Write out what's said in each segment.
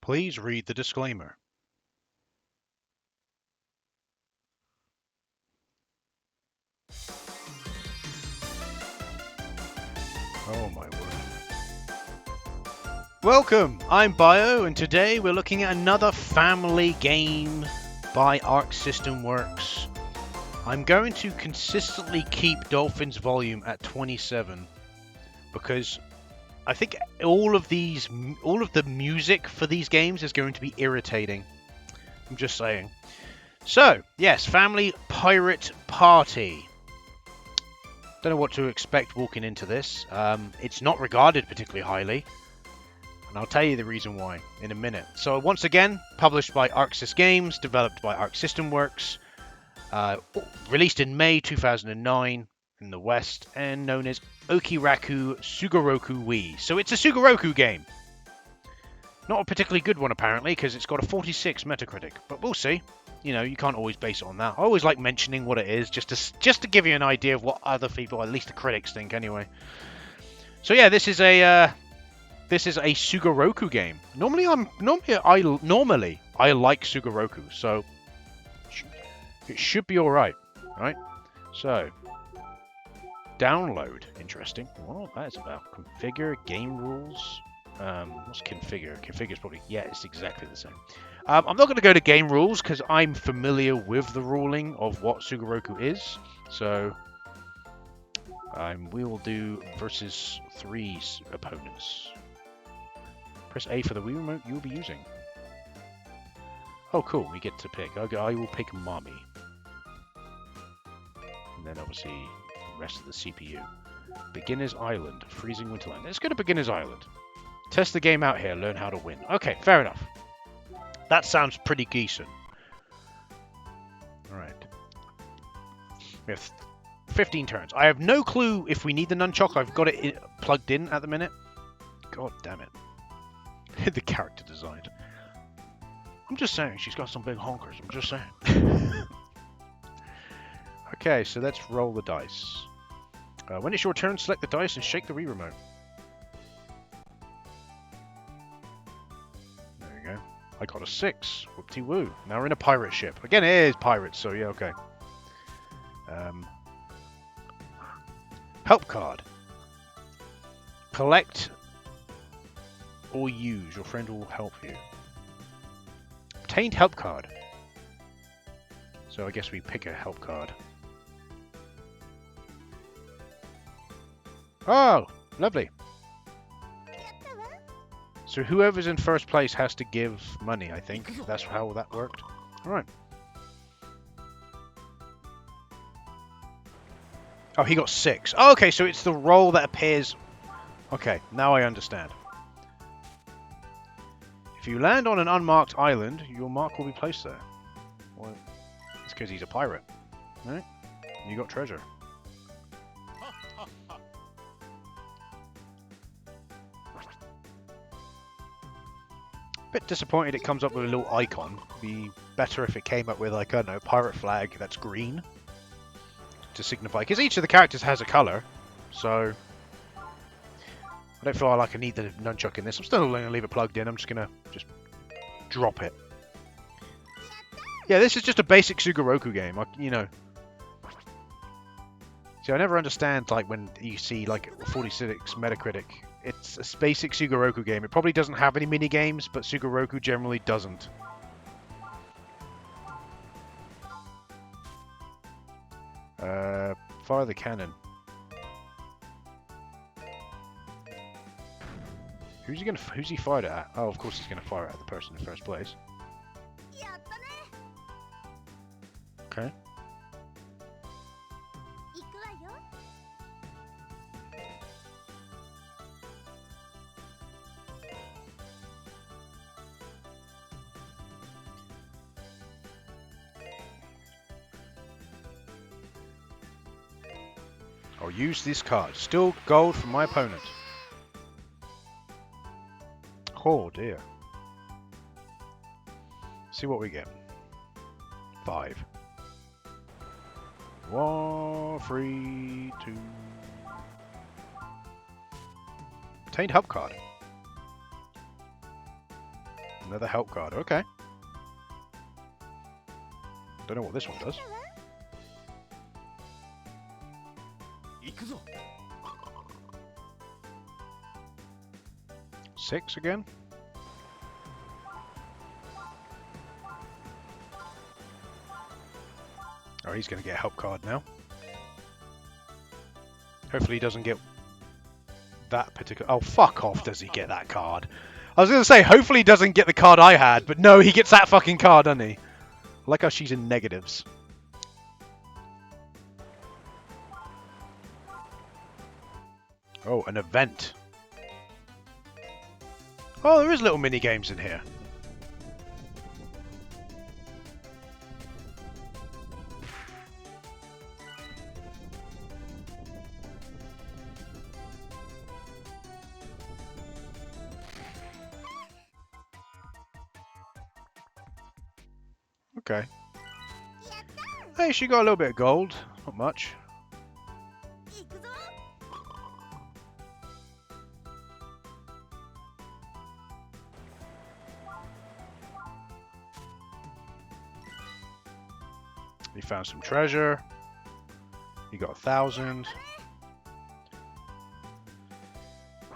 Please read the disclaimer. Oh my word. Welcome, I'm Bio, and today we're looking at another family game by Arc System Works. I'm going to consistently keep Dolphin's volume at 27 because I think all of the music for these games is going to be irritating. I'm just saying. So, yes, Family Pirate Party. Don't know what to expect walking into this. It's not regarded particularly highly, and I'll tell you the reason why in a minute. So once again, published by Aksys Games, developed by Arc System Works, released in May 2009 in the West, and known as Okiraku Sugoroku Wii. So it's a Sugoroku game. Not a particularly good one apparently, because it's got a 46 Metacritic, but we'll see. You know, you can't always base it on that. I always like mentioning what it is, just to give you an idea of what other people, at least the critics, think anyway. So yeah, this is a Sugoroku game. Normally I like Sugoroku, so it should be all right, right? So download, interesting. What that is about? Configure game rules. What's configure? Configure is probably, yeah, it's exactly the same. I'm not going to go to game rules because I'm familiar with the ruling of what Sugoroku is. So we will do versus 3 opponents. Press A for the Wii remote you'll be using. Oh, cool. We get to pick. Okay, I will pick Mommy. And then obviously the rest of the CPU. Beginner's Island. Freezing Winterland. Let's go to Beginner's Island. Test the game out here. Learn how to win. Okay, fair enough. That sounds pretty decent. Alright. We have 15 turns. I have no clue if we need the nunchuck. I've got it plugged in at the minute. God damn it. The character design. I'm just saying, she's got some big honkers. I'm just saying. Okay, so let's roll the dice. When it's your turn, select the dice and shake the Wii remote. There you go. I got a 6. Whoop-de-woo. Now we're in a pirate ship. Again, it is pirates, so yeah, okay. Help card. Collect or use. Your friend will help you. Obtained help card. So I guess we pick a help card. Oh, lovely. So whoever's in first place has to give money, I think. That's how that worked. Alright. Oh, he got 6. Oh, okay, so it's the roll that appears... Okay, now I understand. If you land on an unmarked island, your mark will be placed there. Well, it's because he's a pirate. Right? You got treasure. Bit disappointed it comes up with a little icon. Be better if it came up with, like, I don't know, pirate flag that's green. To signify, because each of the characters has a colour, so I don't feel like I need the nunchuck in this. I'm still going to leave it plugged in. I'm just going to drop it. Yeah, this is just a basic Sugoroku game. You know. See, I never understand, like, when you see, like, 46 Metacritic. It's a basic Sugoroku game. It probably doesn't have any mini-games, but Sugoroku generally doesn't. Fire the cannon. Who's he fired it at? Oh, of course he's gonna fire it at the person in first place. Okay. I'll use this card. Still gold from my opponent. Oh dear. See what we get. 5. 1, 3, 2. Obtained hub card. Another help card. Okay. Don't know what this one does. Six again. Oh, he's going to get a help card now. Hopefully he doesn't get that particular... Oh, fuck off, does he get that card? I was going to say, hopefully he doesn't get the card I had, but no, he gets that fucking card, doesn't he? I like how she's in negatives. Oh, an event. Oh, there is little mini games in here. Okay. Hey, she got a little bit of gold. Not much. He found some treasure. He got 1,000.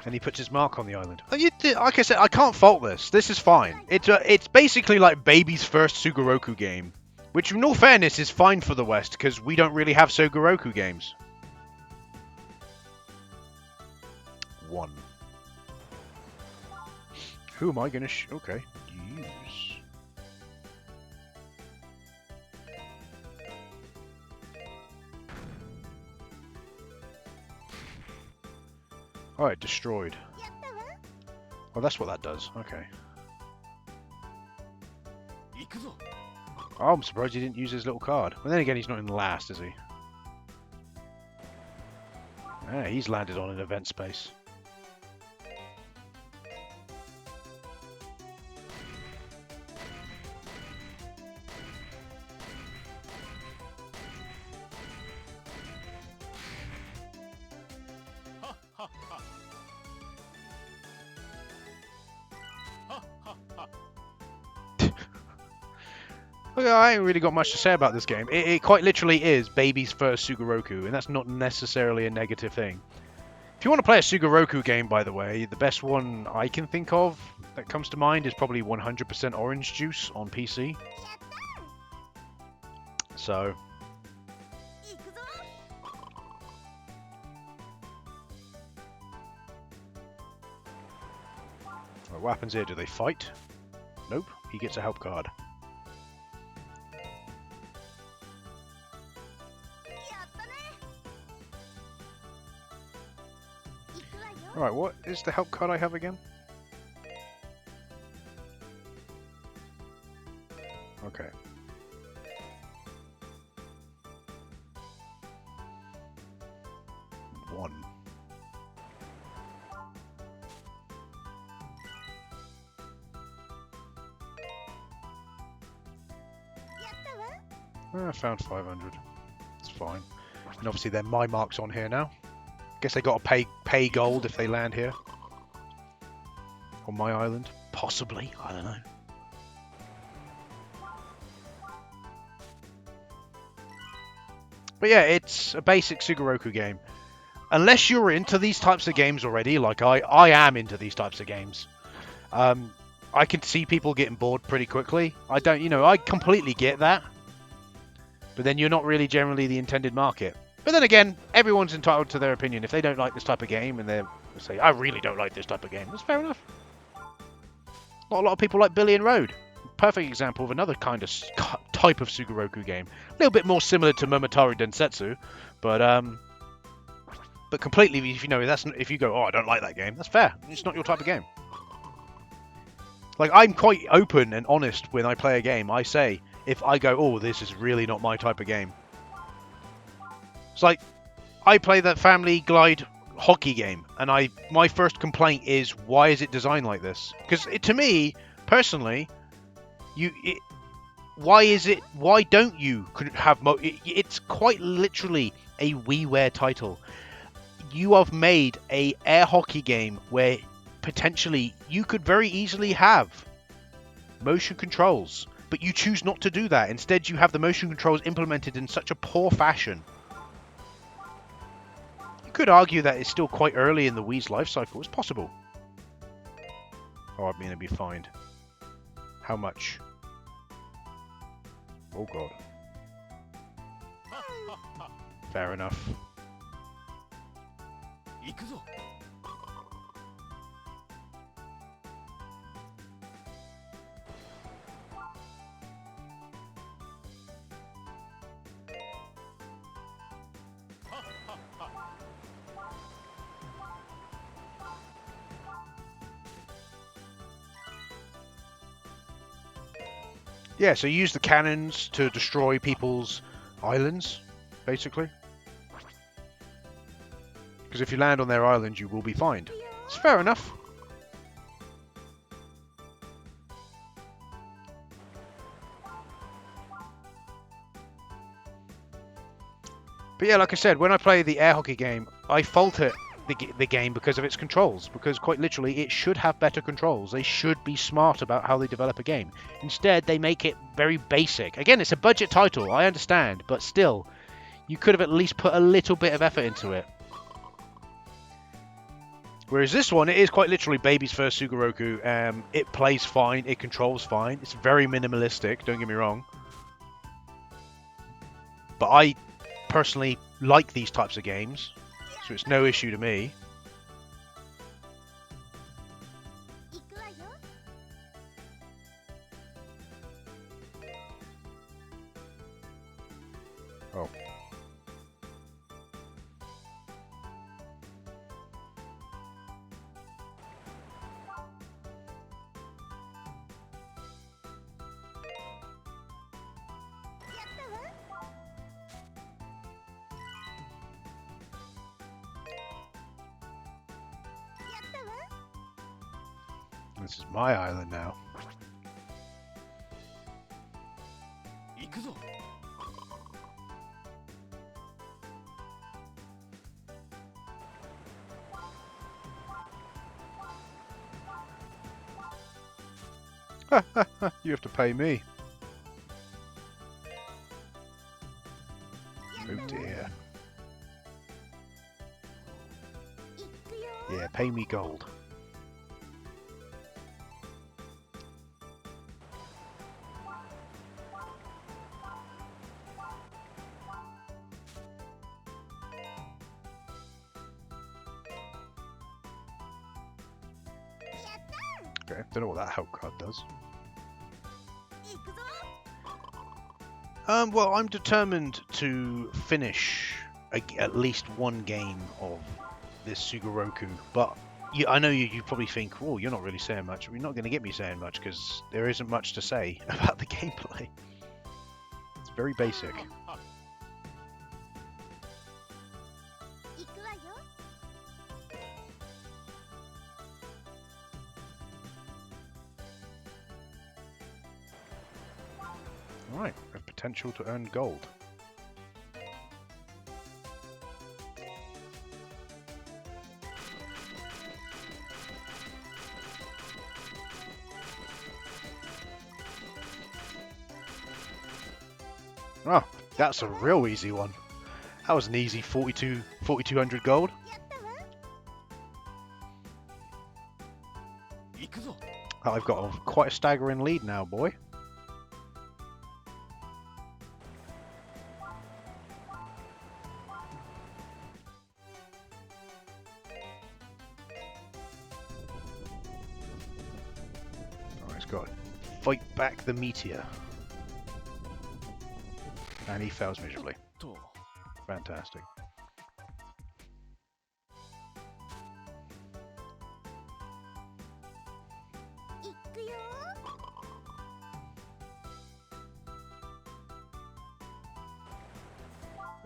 And he puts his mark on the island. Like I said, I can't fault this. This is fine. It's basically like baby's first Sugoroku game. Which, in all fairness, is fine for the West, because we don't really have Sugoroku games. 1. Who am I going to okay. Use. Alright, destroyed. Oh, that's what that does. Okay. Oh, I'm surprised he didn't use his little card. Well, then again, he's not in the last, is he? Yeah, he's landed on an event space. I ain't really got much to say about this game. It quite literally is baby's first Sugoroku, and that's not necessarily a negative thing. If you want to play a Sugoroku game, by the way, the best one I can think of that comes to mind is probably 100% Orange Juice on PC. So... what happens here? Do they fight? Nope. He gets a help card. Alright, what is the help card I have again? Okay. One. I found 500. It's fine. And obviously then my mark's on here now. Guess they got to pay gold if they land here. On my island. Possibly. I don't know. But yeah, it's a basic Sugoroku game. Unless you're into these types of games already, like I am into these types of games. I can see people getting bored pretty quickly. I completely get that. But then you're not really generally the intended market. But then again, everyone's entitled to their opinion. If they don't like this type of game and they say, I really don't like this type of game, that's fair enough. Not a lot of people like Billion Road. Perfect example of another kind of type of Sugoroku game. A little bit more similar to Momotaro Densetsu, but completely, if you go, oh, I don't like that game, that's fair. It's not your type of game. Like, I'm quite open and honest when I play a game. I say, if I go, oh, this is really not my type of game. It's like, I play that Family Glide hockey game, and my first complaint is, why is it designed like this? Because to me, personally, why don't you have it's quite literally a WiiWare title. You have made a air hockey game where potentially you could very easily have motion controls. But you choose not to do that. Instead, you have the motion controls implemented in such a poor fashion. You could argue that it's still quite early in the Wii's life cycle. It's possible. Oh, I mean, it'd be fined. How much? Oh, God. Fair enough. Yeah, so you use the cannons to destroy people's islands, basically. Because if you land on their island, you will be fined. It's fair enough. But yeah, like I said, when I play the air hockey game, I fault it, the game because of its controls. Because quite literally, it should have better controls. They should be smart about how they develop a game. Instead, they make it very basic. Again, it's a budget title, I understand. But still, you could have at least put a little bit of effort into it. Whereas this one, it is quite literally baby's first Sugoroku. It plays fine, it controls fine. It's very minimalistic, don't get me wrong. But I personally like these types of games, so it's no issue to me. Oh. This is my island now. You have to pay me. Oh dear. Yeah, pay me gold. Okay, don't know what that help card does. Well, I'm determined to finish at least one game of this Sugoroku, but I know you probably think, oh, you're not really saying much. You're not going to get me saying much because there isn't much to say about the gameplay. It's very basic. Alright, we have potential to earn gold. Oh, that's a real easy one. That was an easy 4,200 gold. Oh, I've got quite a staggering lead now, boy. Got to fight back the meteor. And he fails miserably. Fantastic.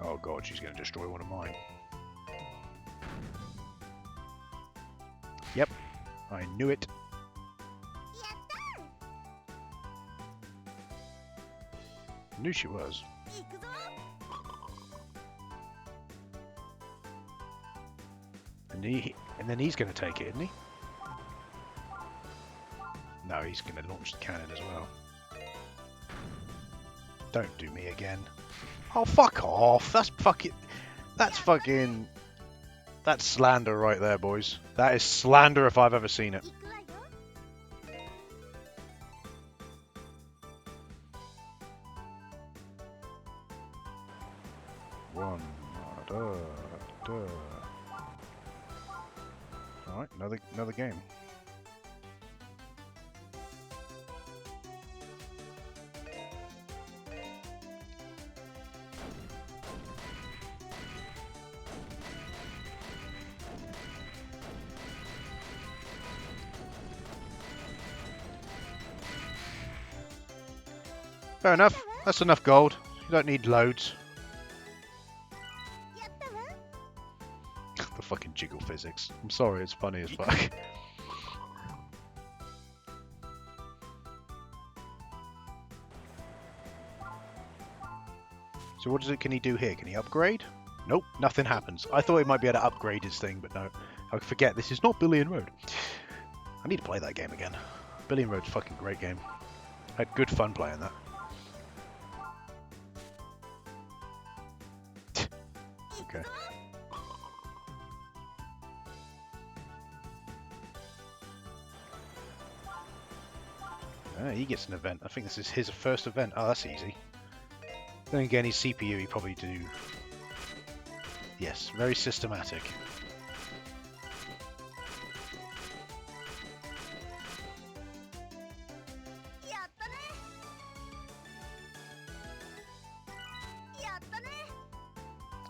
Oh god, she's going to destroy one of mine. Yep, I knew it. I knew she was. And then he's going to take it, isn't he? No, he's going to launch the cannon as well. Don't do me again. Oh, fuck off. That's fucking... That's slander right there, boys. That is slander if I've ever seen it. One. Alright, another game. Fair enough. That's enough gold. You don't need loads. The fucking jiggle physics. I'm sorry, it's funny as fuck. So what can he do here? Can he upgrade? Nope, nothing happens. I thought he might be able to upgrade his thing, but no. I forget, this is not Billion Road. I need to play that game again. Billion Road's a fucking great game. I had good fun playing that. Okay. He gets an event. I think this is his first event. Oh, that's easy. Then again, his CPU, he probably do... Yes, very systematic.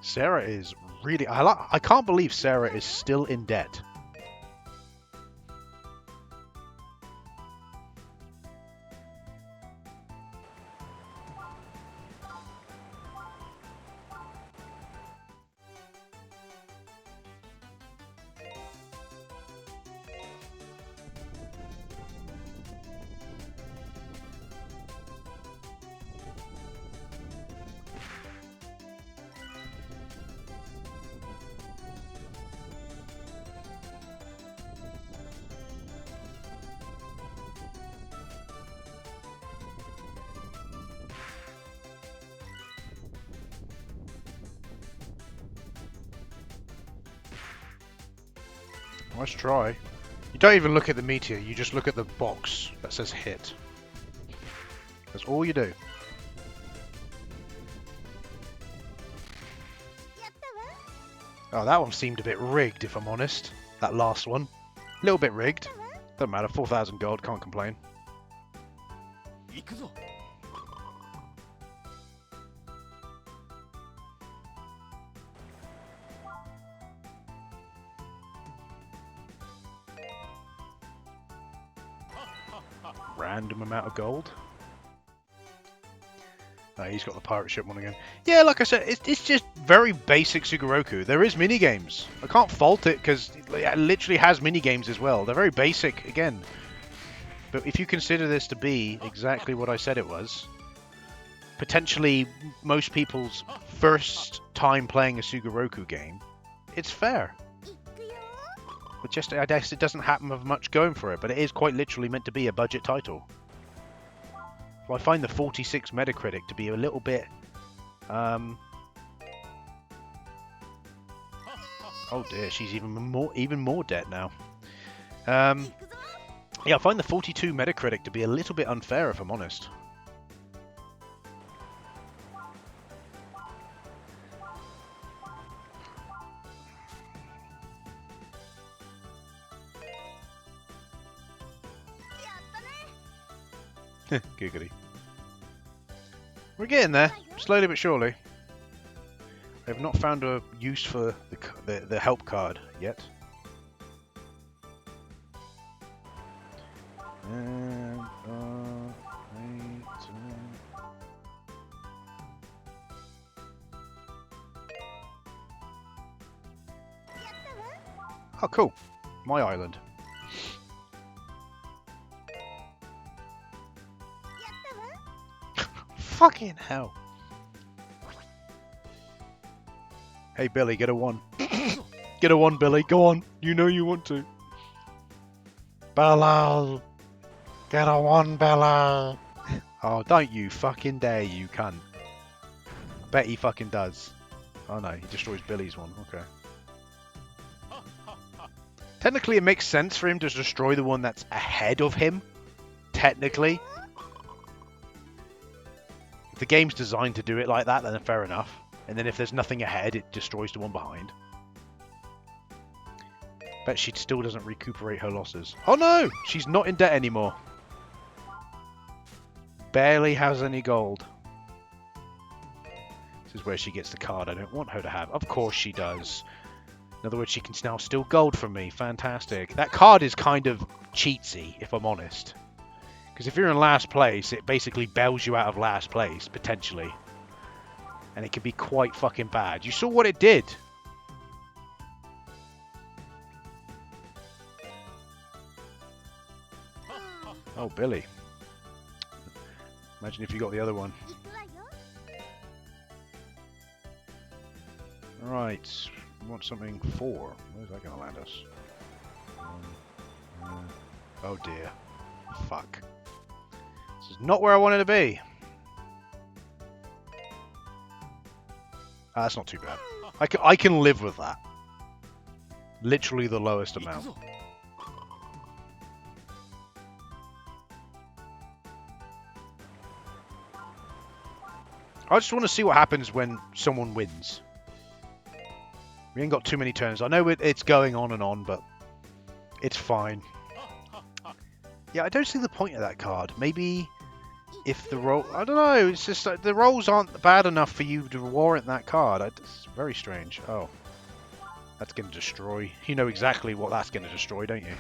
Sarah is really... I can't believe Sarah is still in debt. Let's try. You don't even look at the meteor, you just look at the box that says hit. That's all you do. Oh, that one seemed a bit rigged, if I'm honest. That last one. A little bit rigged. Doesn't matter, 4,000 gold, can't complain. Random amount of gold. Oh, he's got the pirate ship one again. Yeah, like I said, it's just very basic Sugoroku. There is minigames. I can't fault it because it literally has minigames as well. They're very basic again. But if you consider this to be exactly what I said it was, potentially most people's first time playing a Sugoroku game, it's fair. But just, I guess it doesn't happen with much going for it, but it is quite literally meant to be a budget title. Well, I find the 46 Metacritic to be a little bit... Oh dear, she's even more dead now. Yeah, I find the 42 Metacritic to be a little bit unfair, if I'm honest. Giggity. We're getting there, slowly but surely. I have not found a use for the help card yet. And, oh, cool. My island. Fucking hell. Hey, Billy, get a 1. Get a 1, Billy. Go on. You know you want to. Balal. Get a one, Billy! Oh, don't you fucking dare, you cunt. Bet he fucking does. Oh no, he destroys Billy's one. Okay. Technically, it makes sense for him to destroy the one that's ahead of him. Technically. If the game's designed to do it like that, then fair enough. And then if there's nothing ahead, it destroys the one behind. Bet she still doesn't recuperate her losses. Oh no! She's not in debt anymore. Barely has any gold. This is where she gets the card I don't want her to have. Of course she does. In other words, she can now steal gold from me. Fantastic. That card is kind of cheatsy, if I'm honest. Because if you're in last place, it basically bails you out of last place, potentially. And it can be quite fucking bad. You saw what it did. Oh, Billy. Imagine if you got the other one. Alright. We want something 4. Where's that going to land us? Oh dear. Fuck. This is not where I wanted to be. That's not too bad. I can live with that. Literally the lowest amount. I just want to see what happens when someone wins. We ain't got too many turns. I know it's going on and on, but it's fine. Yeah, I don't see the point of that card. Maybe if the roll... I don't know. It's just like the rolls aren't bad enough for you to warrant that card. It's very strange. Oh. That's going to destroy. You know exactly what that's going to destroy, don't you?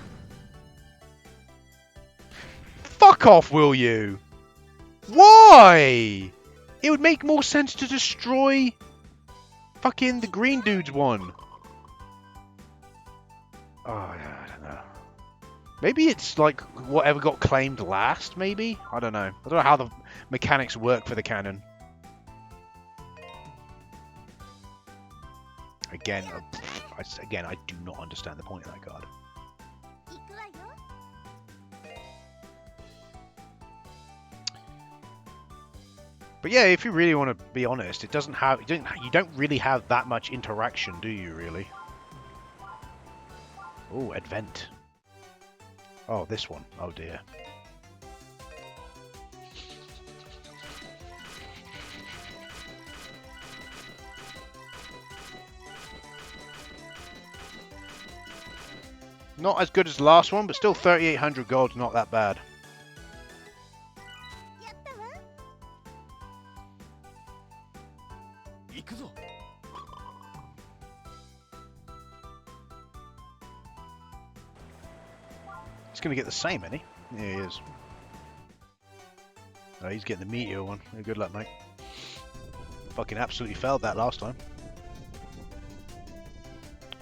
Fuck off, will you? Why? It would make more sense to destroy fucking the green dude's one. Oh, yeah, I don't know. Maybe it's like whatever got claimed last, maybe? I don't know. I don't know how the mechanics work for the cannon. Again, I do not understand the point of that card. But yeah, if you really want to be honest, it doesn't have you don't really have that much interaction, do you really? Oh, Advent. Oh, this one. Oh dear. Not as good as the last one, but still 3,800 gold's not that bad. He's going to get the same, isn't he? Yeah, he is. Oh, he's getting the meteor one. Good luck, mate. Fucking absolutely failed that last time.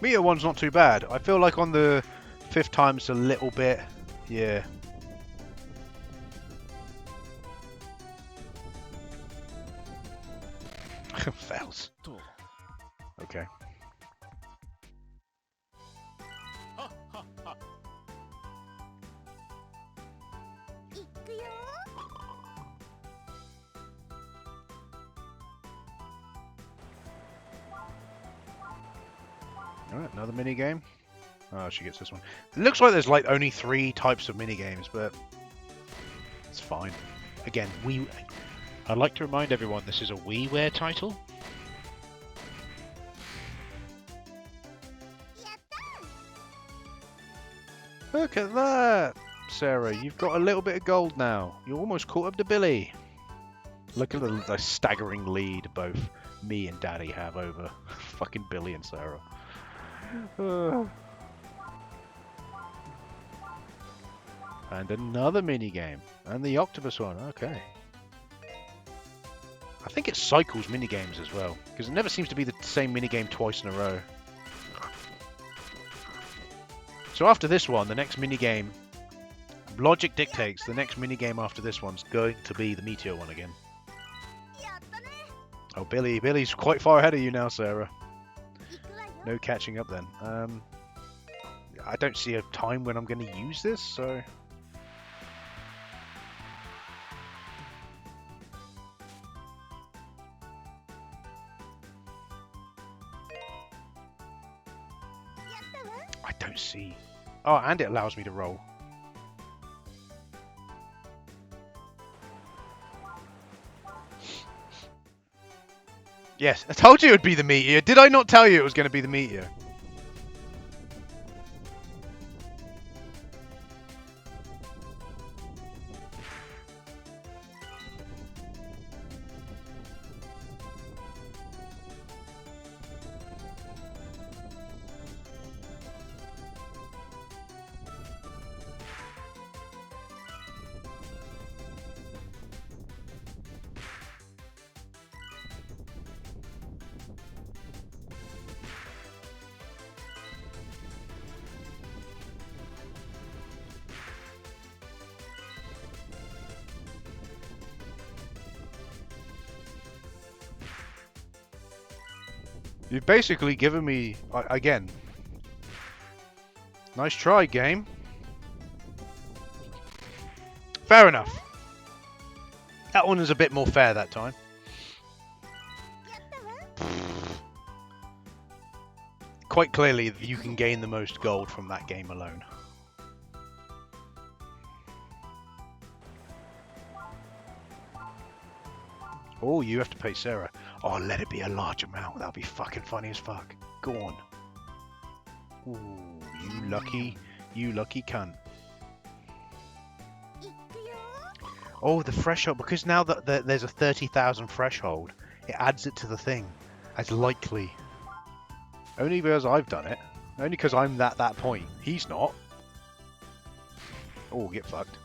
Meteor one's not too bad. I feel like on the 5th time it's a little bit... Yeah. Fails. Okay. Alright, another mini game. Oh, she gets this one. It looks like there's like only 3 types of mini games, but it's fine. Again, I'd like to remind everyone this is a WiiWare title. Look at that, Sarah. You've got a little bit of gold now. You're almost caught up to Billy. Look at the staggering lead both me and Daddy have over fucking Billy and Sarah. And another mini game. And the octopus one. Okay. I think it cycles mini games as well, because it never seems to be the same mini game twice in a row. So after this one, the next mini game, logic dictates the next mini game after this one's going to be the meteor one again. Oh, Billy's quite far ahead of you now, Sarah. No catching up then. I don't see a time when I'm going to use this, so... see. Oh, and it allows me to roll. Yes, I told you it would be the meteor. Did I not tell you it was going to be the meteor? You've basically given me, again, nice try, game. Fair enough. That one was a bit more fair that time. Quite clearly, you can gain the most gold from that game alone. Oh, you have to pay Sarah. Oh, let it be a large amount. That'll be fucking funny as fuck. Go on. Ooh, you lucky cunt. Oh, the threshold. Because now that there's a 30,000 threshold, it adds it to the thing as likely. Only because I've done it. Only because I'm that point. He's not. Oh, get fucked.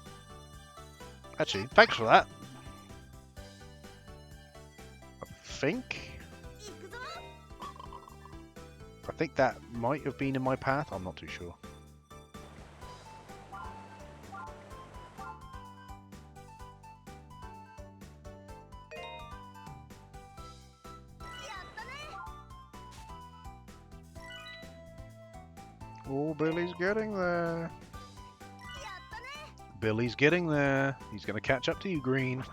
Actually, thanks for that. I think that might have been in my path. I'm not too sure. Oh, Billy's getting there. Billy's getting there. He's going to catch up to you, Green.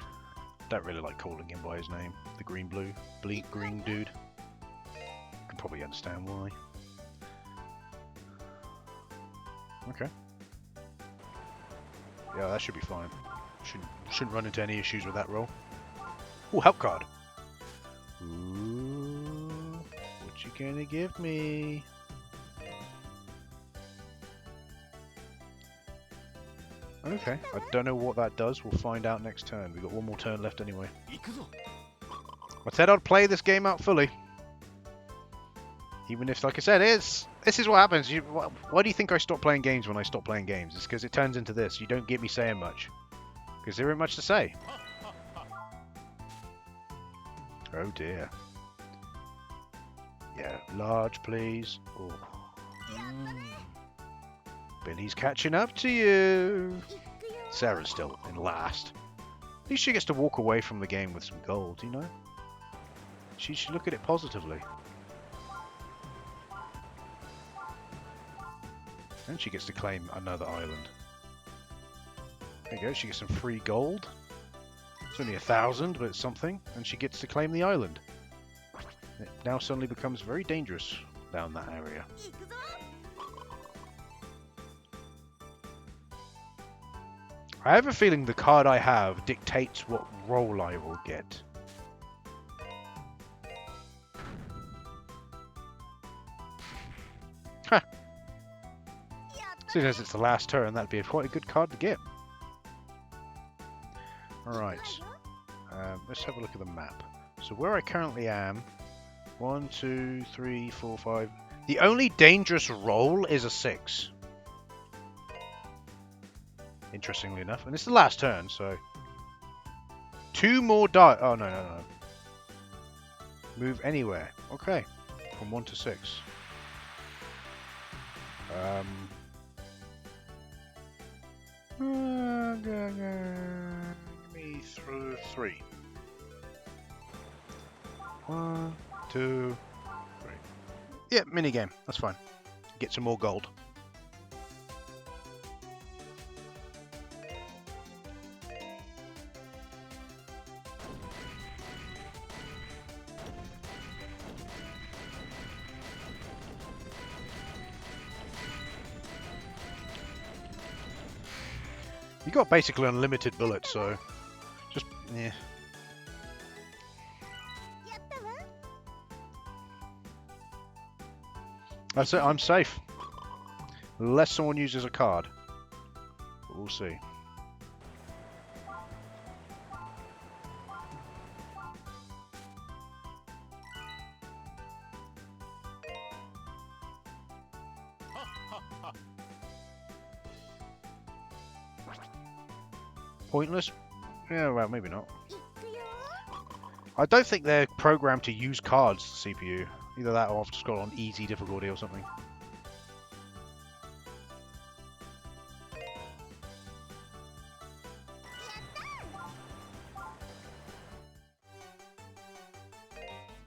Don't really like calling him by his name. The green dude. You can probably understand why. Okay. Yeah, that should be fine. Shouldn't run into any issues with that roll. Oh, help card. Ooh, what you gonna give me? Okay, I don't know what that does. We'll find out next turn. We've got one more turn left anyway. I said I'd play this game out fully. Even if, like I said, this is what happens. Why do you think I stop playing games when I stop playing games? It's because it turns into this. You don't get me saying much. Because there isn't much to say. Oh dear. Yeah, large please. Oh. Billy's catching up to you. Sarah's still in last. At least she gets to walk away from the game with some gold, you know? She should look at it positively. And she gets to claim another island. There you go, she gets some free gold. It's only 1,000, but it's something. And she gets to claim the island. It now suddenly becomes very dangerous down that area. I have a feeling the card I have dictates what roll I will get. Huh. Seeing as it's the last turn, that'd be quite a good card to get. Alright. Let's have a look at the map. So where I currently am, 1, 2, 3, 4, 5. The only dangerous roll is a 6. Interestingly enough. And it's the last turn, so... 2 more die. Oh, no. Move anywhere. Okay. From 1 to 6. Give me through 3. 1, 2, 3. Yeah, minigame. That's fine. Get some more gold. You got basically unlimited bullets, so just yeah. That's it. I'm safe, unless someone uses a card. But we'll see. Pointless? Yeah, well, maybe not. I don't think they're programmed to use cards, the CPU. Either that or I've just got on easy difficulty or something.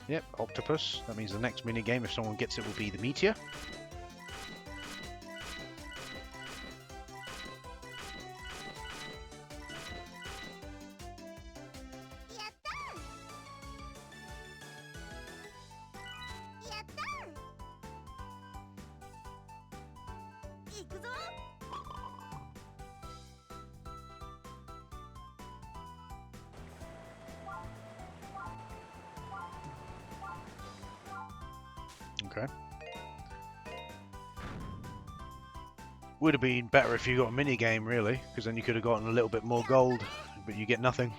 Yep, octopus. That means the next minigame, if someone gets it, will be the meteor. Okay. Would have been better if you got a mini game, really, because then you could have gotten a little bit more gold, but you get nothing.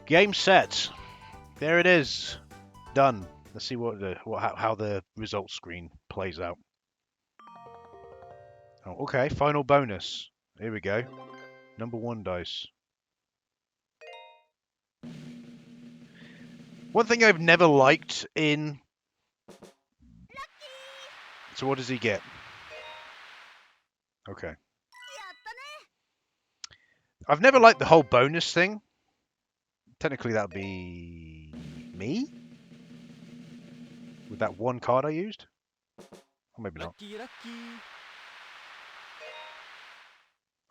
Game set. There it is. Done. Let's see how the results screen plays out. Oh, okay, final bonus. Here we go. Number 1 dice. One thing I've never liked in... So what does he get? Okay. I've never liked the whole bonus thing. Technically that would be... me? With that one card I used? Or maybe not.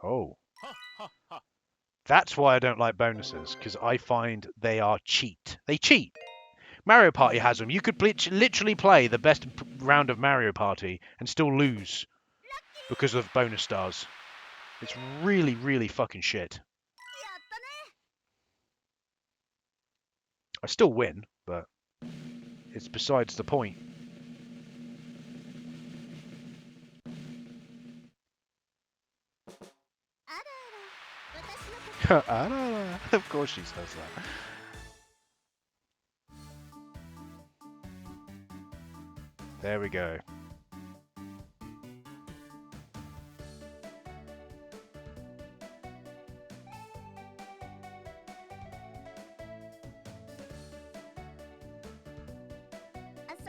Oh. That's why I don't like bonuses, because I find they are cheat. They cheat. Mario Party has them. You could literally play the best round of Mario Party and still lose because of bonus stars. It's really, really fucking shit. I still win, but it's besides the point. Of course she says that. There we go.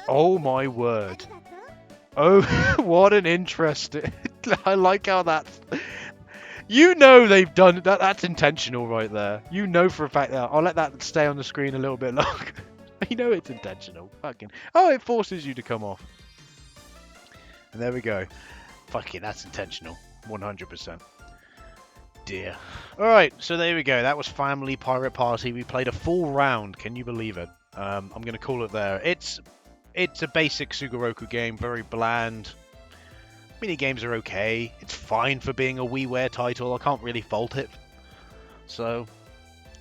Oh my word. Oh, what an interesting... I like how that's... You know they've done that. That's intentional right there. You know for a fact that... I'll let that stay on the screen a little bit longer. You know it's intentional. Fucking... Oh, it forces you to come off. And there we go. Fucking, that's intentional. 100%. Dear. Alright, so there we go. That was Family Pirate Party. We played a full round. Can you believe it? I'm going to call it there. It's a basic Sugoroku game. Very bland. Mini games are okay. It's fine for being a WiiWare title. I can't really fault it. So,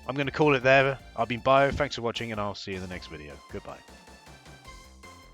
I'm going to call it there. I've been Bio. Thanks for watching, and I'll see you in the next video. Goodbye.